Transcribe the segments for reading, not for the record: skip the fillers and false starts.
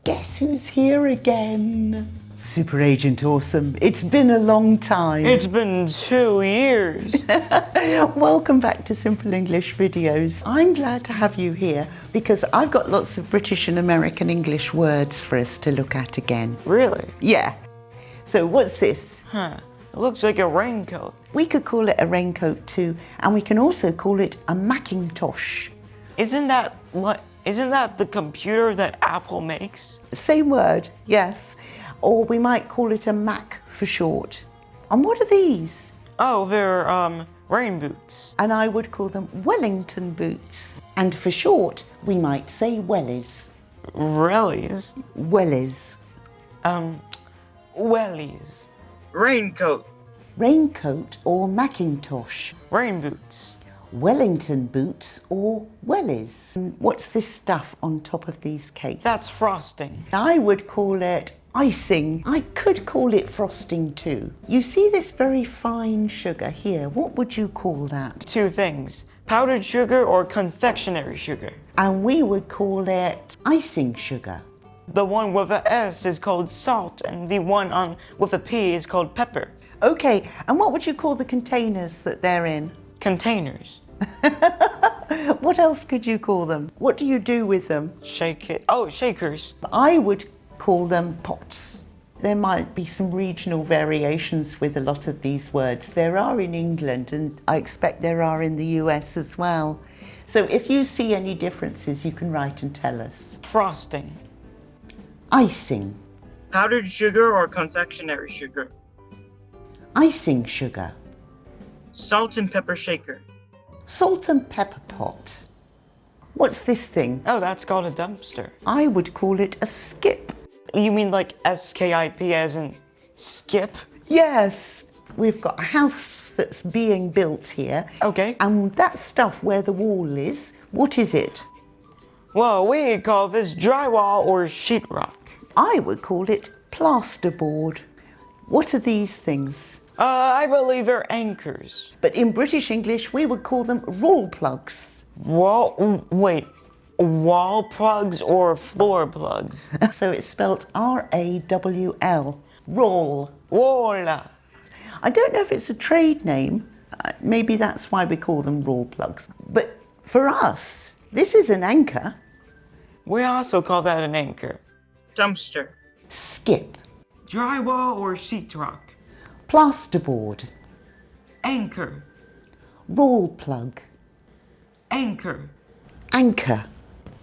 Guess who's here again? Super Agent Awesome. It's been a long time. It's been 2 years. Welcome back to Simple English Videos. I'm glad to have you here because I've got lots of British and American English words for us to look at again. Really? Yeah. So what's this? It looks like a raincoat. We could call it a raincoat too, and we can also call it a Macintosh. Isn't that the computer that Apple makes? Same word, yes. Or we might call it a Mac for short. And what are these? Oh, they're rain boots. And I would call them Wellington boots. And for short, we might say wellies. Wellies? Wellies. Wellies. Raincoat. Raincoat or Macintosh. Rain boots. Wellington boots or wellies. What's this stuff on top of these cakes? That's frosting. I would call it icing. I could call it frosting too. You see this very fine sugar here. What would you call that? 2 things. Powdered sugar or confectionery sugar. And we would call it icing sugar. The one with a S is called salt and the one with a P is called pepper. Okay, and what would you call the containers that they're in? Containers. What else could you call them? What do you do with them? Shake it. Oh, shakers. I would call them pots. There might be some regional variations with a lot of these words. There are in England, and I expect there are in the US as well. So if you see any differences, you can write and tell us. Frosting. Icing. Powdered sugar or confectionery sugar. Icing sugar. Salt and pepper shaker. Salt and pepper pot. What's this thing? Oh, that's called a dumpster. I would call it a skip. You mean like S-K-I-P as in skip? Yes. We've got a house that's being built here. Okay. And that stuff where the wall is, what is it? Well, we call this drywall or sheetrock. I would call it plasterboard. What are these things? I believe they're anchors. But in British English, we would call them rawlplugs. Wall plugs or floor plugs? So it's spelled R-A-W-L. Rawl. Voila. I don't know if it's a trade name. Maybe that's why we call them rawlplugs. But for us, this is an anchor. We also call that an anchor. Dumpster. Skip. Drywall or sheetrock. Plasterboard. Anchor. Rawlplug. Anchor. Anchor.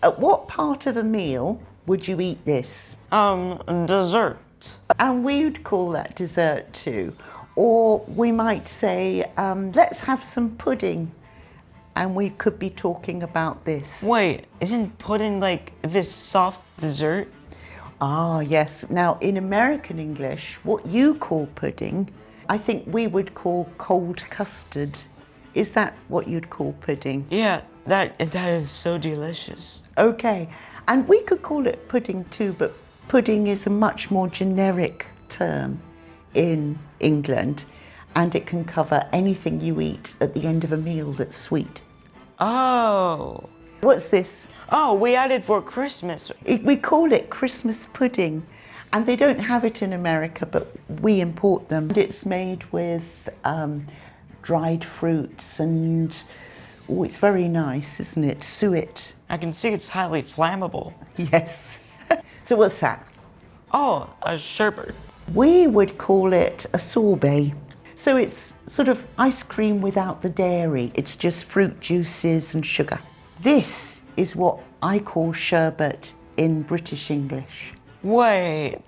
At what part of a meal would you eat this? Dessert. And we'd call that dessert too. Or we might say, let's have some pudding. And we could be talking about this. Wait, isn't pudding like this soft dessert? Ah, yes. Now, in American English, what you call pudding, I think we would call cold custard. Is that what you'd call pudding? Yeah, that is so delicious. Okay. And we could call it pudding too, but pudding is a much more generic term in England, and it can cover anything you eat at the end of a meal that's sweet. Oh. What's this? Oh, we had it for Christmas. We call it Christmas pudding, and they don't have it in America, but we import them. It's made with dried fruits, and it's very nice, isn't it? Suet. I can see it's highly flammable. Yes. So what's that? Oh, a sherbet. We would call it a sorbet. So it's sort of ice cream without the dairy. It's just fruit juices and sugar. This is what I call sherbet in British English. Wait,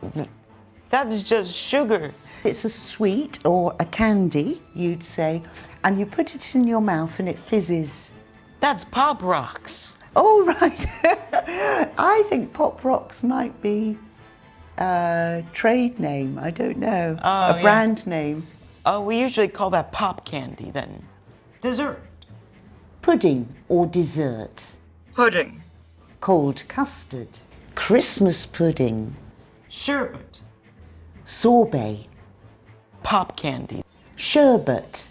that's just sugar. It's a sweet or a candy, you'd say, and you put it in your mouth and it fizzes. That's Pop Rocks. Oh, right. I think Pop Rocks might be a trade name. I don't know. A brand name. Oh, we usually call that pop candy then. Dessert. Pudding or dessert. Pudding. Cold custard. Christmas pudding. Sherbet. Sorbet. Pop candy. Sherbet.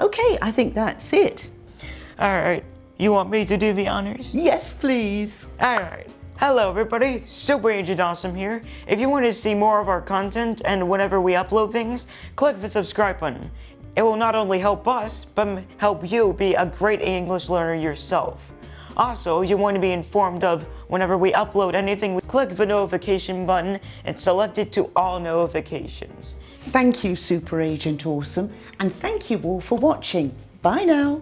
Okay, I think that's it. All right. You want me to do the honors? Yes, please. All right. Hello everybody, Super Agent Awesome here. If you want to see more of our content and whenever we upload things, click the subscribe button. It will not only help us, but help you be a great English learner yourself. Also, you want to be informed of whenever we upload anything, click the notification button and select it to all notifications. Thank you, Super Agent Awesome, and thank you all for watching. Bye now.